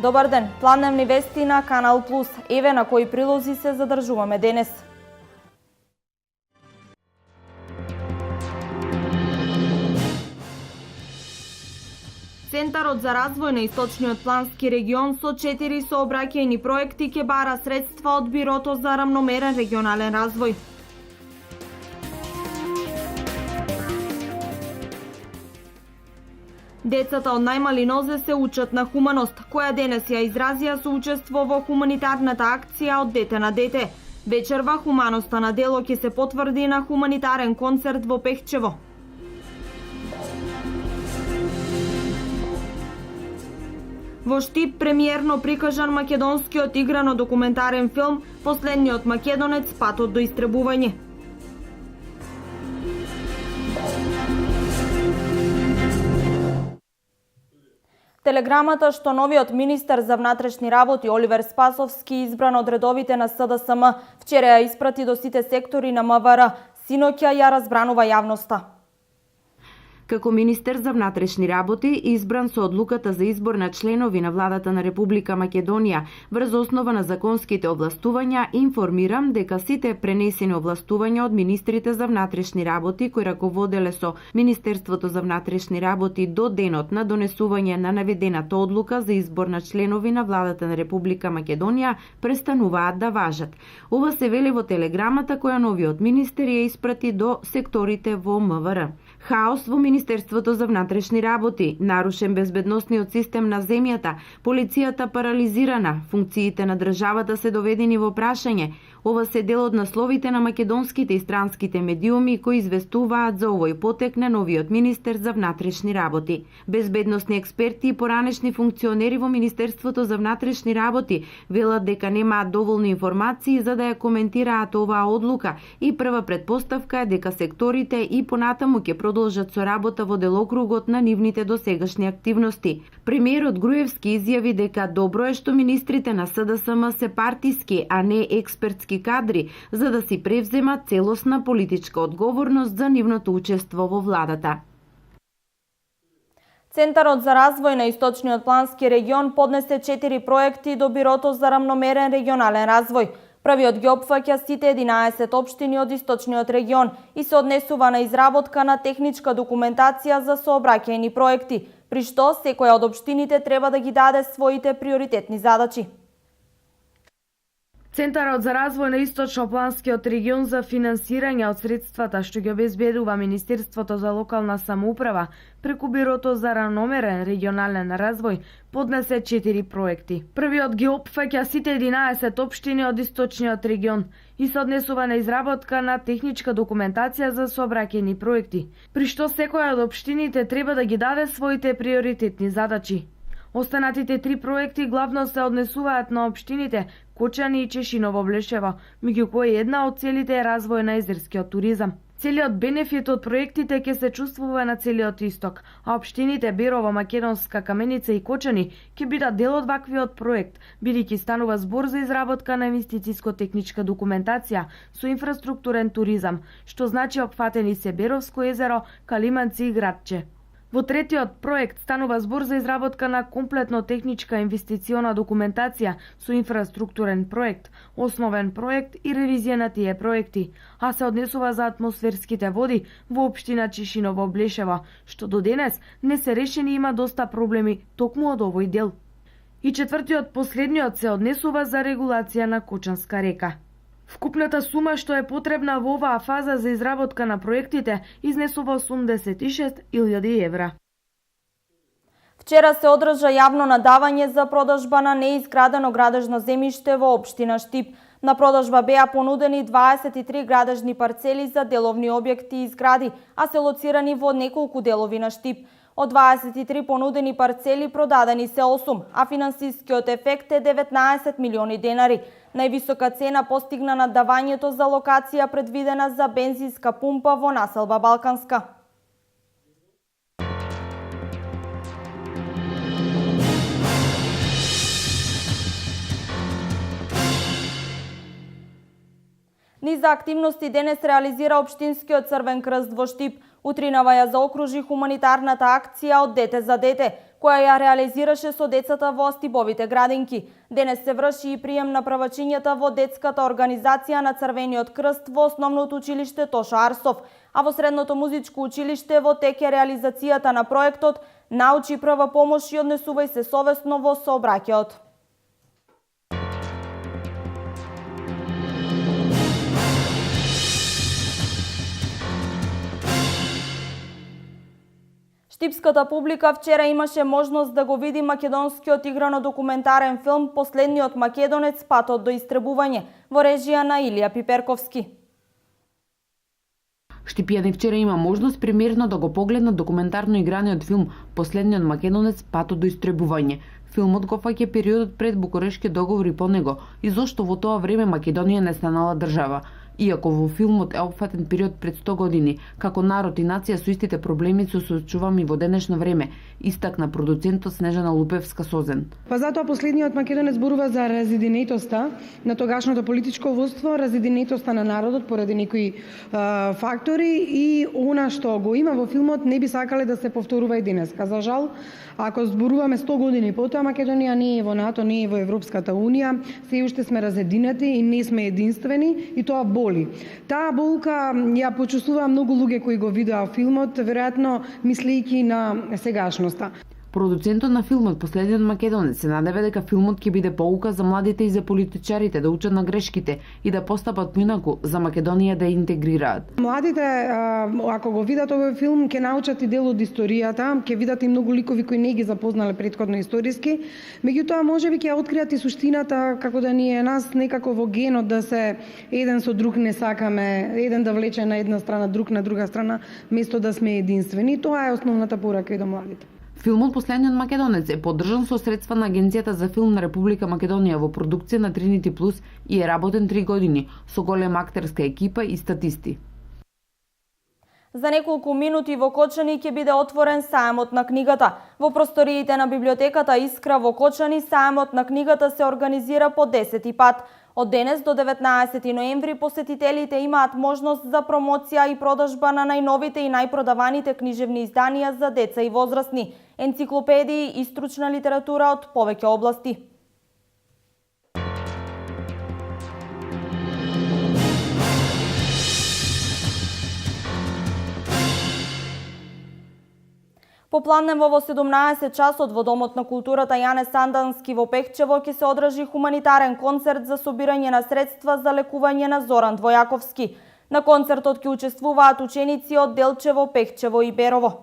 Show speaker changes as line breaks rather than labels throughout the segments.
Добар ден, пладневни вести на Канал Плюс. Еве на кои прилози се задржуваме денес. Центарот за развој на Источниот плански регион со 4 сообраќајни проекти ќе бара средства од Бирото за рамномерен регионален развој. Децата од најмали нозе се учат на хуманост, која денес ја изразија со учество во хуманитарната акција од дете на дете. Вечерва хуманоста на дело ќе се потврди на хуманитарен концерт во Пехчево. Во Штип премиерно прикажан македонскиот играно документарен филм Последниот македонец, патот до истребување. Телеграмата што новиот министер за внатрешни работи Оливер Спасовски, избран од редовите на СДСМ, вчера ја испрати до сите сектори на МВР, синоќа ја разбранува јавноста.
Како министер за внатрешни работи, избран со одлуката за избор на членови на владата на Република Македонија, врз основа на законските овластувања, информирам дека сите пренесени овластувања од министрите за внатрешни работи кои раководеле со Министерството за внатрешни работи до денот на донесување на наведената одлука за избор на членови на владата на Република Македонија престануваат да важат. Ова се вели во телеграмата која новиот министер ја испрати до секторите во МВР. Хаос во Министерството за внатрешни работи, нарушен безбедносниот систем на земјата, полицијата парализирана, функциите на државата се доведени во прашање. Ова се дел од насловите на македонските и странските медиуми кои известуваат за овој потек на новиот министер за внатрешни работи. Безбедносни експерти и поранешни функционери во Министерството за внатрешни работи велат дека немаат доволни информации за да ја коментираат оваа одлука и прва предпоставка е дека секторите и понатаму ќе продолжат со работа во делокругот на нивните досегашни активности. Премиерот Груевски изјави дека добро е што министрите на СДСМ се партиски, а не експертски кадри, за да си превземат целосна политичка одговорност за нивното учество во владата.
Центарот за развој на Источниот плански регион поднесе 4 проекти до Бирото за рамномерен регионален развој. Првиот ги опфаќа сите 11 општини од Источниот регион и се однесува на изработка на техничка документација за сообраќајни проекти, при што секоја од општините треба да ги даде своите приоритетни задачи.
Центарот за развој на Источно-планскиот регион за финансирање од средствата што ги обезбедува Министерството за локална самоуправа преку Бирото за рамномерен регионален развој поднесе 4 проекти. Првиот ги опфаќа сите 11 општини од Источниот регион и се однесува на изработка на техничка документација за сообраќајни проекти, при што секоја од општините треба да ги даде своите приоритетни задачи. Останатите 3 проекти главно се однесуваат на општините Кочани и Чешиново Блешево, меѓу кои една од целите е развој на езерскиот туризам. Целиот бенефит од проектите ќе се чувствува на целиот исток, а општините Берово, Македонска Каменица и Кочани ќе бидат дел од ваквиот проект, бидејќи станува збор за изработка на инвестициско-техничка документација со инфраструктурен туризам, што значи опфатени се Беровско езеро, Калиманци и Градче. Во третиот проект станува збор за изработка на комплетно техничка инвестициона документација со инфраструктурен проект, основен проект и ревизија на тие проекти, а се однесува за атмосферските води во општина Чешиново Блешево, што до денес не се решени и има доста проблеми токму од овој дел. И четвртиот, последниот, се однесува за регулација на Кочанска река. Вкупната сума што е потребна во оваа фаза за изработка на проектите изнесува 86.000 евра.
Вчера се одржа јавно надавање за продажба на неизградено градежно земјиште во општина Штип. На продажба беа понудени 23 градежни парцели за деловни објекти и згради, а се лоцирани во неколку делови на Штип. Од 23 понудени парцели продадени се 8, а финансискиот ефект е 19 милиони денари. Највисока цена постигна надавањето за локација предвидена за бензинска пумпа во населба Балканска. Низ активности денес реализира Општинскиот Црвен крст во Штип. Утринава ја заокружи хуманитарната акција од дете за дете. која ја реализираше со децата во Стибовите градинки. Денес се врши и прием на правачињата во детската организација на Црвениот крст во основното училиште Тоша Арсов, а во средното музичко училиште во тек е реализацијата на проектот Научи прва помош и однесувај се совесно во сообраќајот. Штипската публика вчера имаше можност да го види македонскиот играно-документарен филм Последниот македонец, патот до истребување, во режија на Илија Пиперковски.
Штипјани вчера има можност премиерно да го погледнат документарно играниот филм Последниот македонец, патот до истребување. Филмот го фаќа периодот пред Букурешкиот договор и по него, и зошто во тоа време Македонија не станала држава. Иако во филмот е опфатен период пред 100 години, како народ и нација со истите проблеми се соочуваме и во денешно време, истакна продуцентот Снежана Лупевска-Созен.
Па затоа Последниот македонец зборува за разединетоста на тогашното политичко водство, разединетоста на народот поради некои фактори, и она што го има во филмот не би сакале да се повторува и денеска. За жал, ако зборуваме 100 години потоа, Македонија не е во НАТО, не е во Европската Унија, се уште сме разединети и не сме единствени, и тоа боли. Таа болка ја почувствуваа многу луѓе кои го видеа филмот, веројатно мислејќи на сегашноста.
Продуцентот на филмот Последниот македонец се надева дека филмот ќе биде поука за младите и за политичарите да учат на грешките и да постапат поинаку за Македонија да ја интегрираат.
Младите, ако го видат овој филм, ќе научат и дел од историјата, ќе видат и многу ликови кои не ги запознале претходно историски, меѓутоа можеби ќе откријат и суштината како да ни е нас некако во генот да се еден со друг не сакаме, еден да влече на една страна, друг на друга страна, место да сме единствени. Тоа е основната порака и до младите.
Филмот Последниот македонец е поддржан со средства на Агенцијата за филм на Република Македонија во продукција на Trinity Plus и е работен 3 години со голема актерска екипа и статисти.
За неколку минути во Кочани ќе биде отворен саемот на книгата. Во просториите на библиотеката Искра во Кочани саемот на книгата се организира по 10-ти пат. Од денес до 19 ноември посетителите имаат можност за промоција и продажба на најновите и најпродаваните книжевни изданија за деца и возрастни, енциклопедии и стручна литература од повеќе области. Попладнево во 17 часот во Домот на културата Јане Сандански во Пехчево ќе се одржи хуманитарен концерт за собирање на средства за лекување на Зоран Двојаковски. На концертот ќе учествуваат ученици од Делчево, Пехчево и Берово.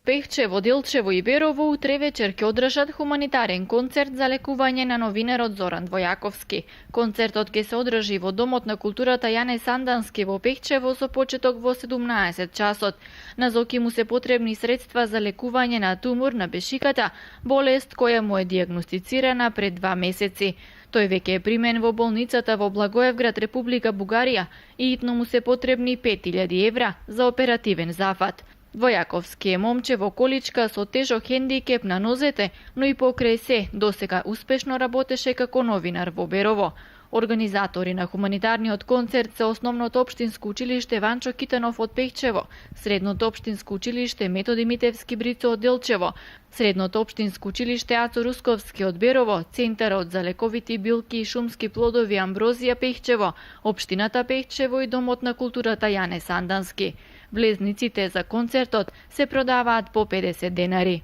Пехчево, Делчево и Берово утре вечер ќе одржат хуманитарен концерт за лекување на новинарот Зоран Двојаковски. Концертот ќе се одржи во Домот на културата Јане Сандански во Пехчево со почеток во 17 часот. На Зоки му се потребни средства за лекување на тумор на бешиката, болест која му е дијагностицирана пред 2 месеци. Тој веќе е примен во болницата во Благоевград, Република Бугарија, и итно му се потребни 5000 евра за оперативен зафат. Двојаковски е момче во количка со тежок хендикеп на нозете, но и покрај се досега успешно работеше како новинар во Берово. Организатори на хуманитарниот концерт се Основното општинско училиште Ванчо Китанов од Пехчево, Средното општинско училиште Методи Митевски Брицо од Делчево, Средното општинско училиште Ацо Русковски од Берово, Центарот за лековити билки и шумски плодови Амброзија Пехчево, Општината Пехчево и Домот на културата Јане Сандански. Влезниците за концертот се продаваат по 50 денари.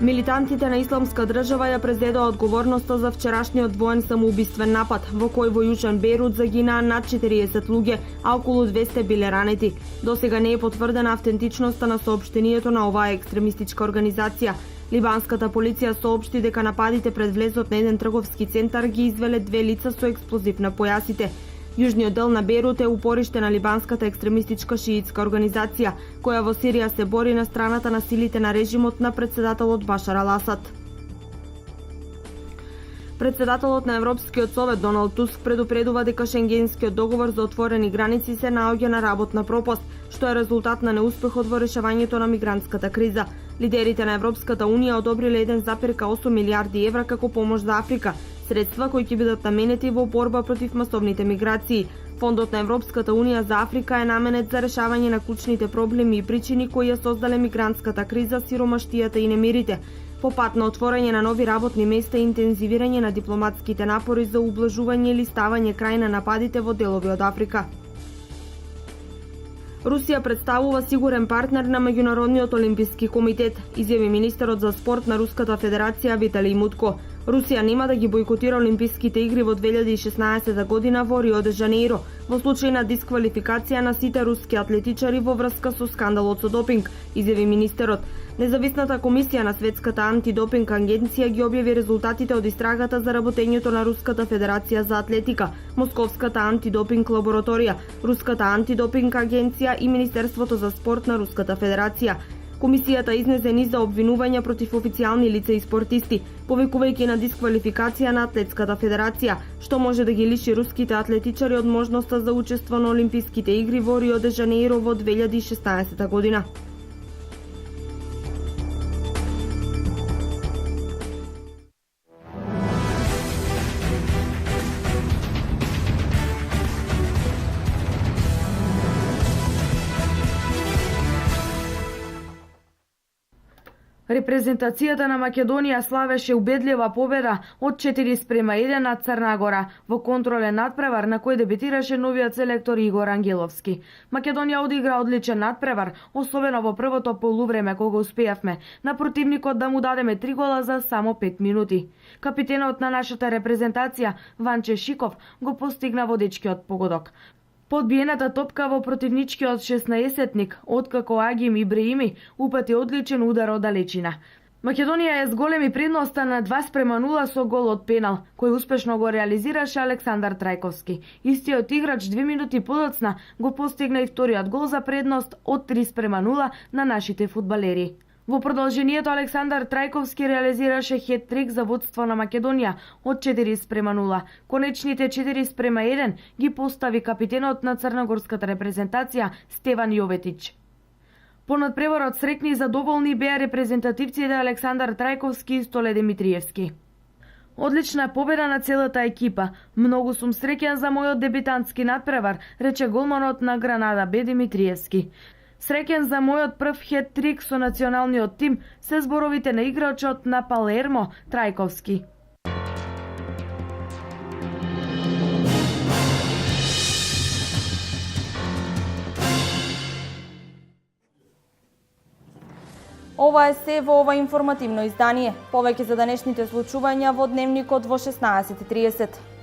Милитантите на Исламска држава ја презедоа одговорноста за вчерашниот воен самоубиствен напад, во кој во јужен Бејрут загинаа над 40 луѓе, а околу 200 биле ранети. Досега не е потврдена автентичноста на соопштението на оваа екстремистичка организација. Либанската полиција соопшти дека нападите пред влезот на еден трговски центар ги извеле 2 лица со експлозив на појасите. Јужниот дел на Бејрут е упориште на либанската екстремистичка шиитска организација, која во Сирија се бори на страната на силите на режимот на председателот Башар ал-Асад. Председателот на Европскиот совет Доналд Туск предупредува дека Шенгенскиот договор за отворени граници се наоѓа на работна пропаст, што е резултат на неуспехот во решавањето на мигрантската криза. Лидерите на Европската унија одобриле 1,8 милиарди евра како помош за Африка,
средства кои ќе бидат наменети во борба против масовните миграции. Фондот на Европската Унија за Африка е наменет за решавање на клучните проблеми и причини кои ја создале мигрантската криза, сиромаштијата и немирите, по пат на отворање на нови работни места и интензивирање на дипломатските напори за ублажување или ставање крај на нападите во делови од Африка. Русија представува сигурен партнер на Меѓународниот олимписки комитет, изјави министерот за спорт на Руската федерација Виталий Мутко. Русија нема да ги бойкотира Олимписките игри во 2016 година во Рио де Жанеиро, во случај на дисквалификација на сите руски атлетичари во врска со скандалот со допинг, изјави министерот. Независната комисија на Светската антидопинг агенција ги објави резултатите од истрагата за работењето на Руската федерација за атлетика, Московската антидопинг лабораторија, Руската антидопинг агенција и Министерството за спорт на Руската федерација. Комисијата изнесе низ за обвинувања против официјални лица и спортисти, повикувајќи на дисквалификација на Атлетската федерација, што може да ги лиши руските атлетичари од можноста за учество на Олимписките игри во Рио де Жанеиро во 2016 година. Репрезентацијата на Македонија славеше убедлива победа од 4:1 над Црна Гора во контролен надпревар на кој дебитираше новиот селектор Игор Ангеловски. Македонија одигра одличен надпревар, особено во првото полувреме кога успеавме на противникот да му дадеме 3 гола за само 5 минути. Капитенот на нашата репрезентација, Ванче Шиков, го постигна водечкиот погодок. Подбиената топка во противничкиот 16-ник, откако Агим Ибраими упати одличен удар од далечина. Македонија е с големи предноста на 2:0 со гол од пенал, кој успешно го реализираше Александар Трајковски. Истиот играч 2 минути подоцна го постигна и вториот гол за предност од 3:0 на нашите фудбалери. Во продолжението Александар Трајковски реализираше хет-трик за водство на Македонија од 4:0. Конечните 4:1 ги постави капитенот на црногорската репрезентација Стеван Јоветич. По надпреварот среќни и задоволни беа репрезентативците Александар Трајковски и Столе Димитриевски. Одлична победа на целата екипа. Многу сум среќен за мојот дебитантски надпревар, рече голманот на Гранада Б Димитриевски. Среќен за мојот прв хет-трик со националниот тим се зборовите на играчот на Палермо Трајковски.
Ова е се во ова информативно издание. Повеќе за денешните случувања во Дневникот во 16:30.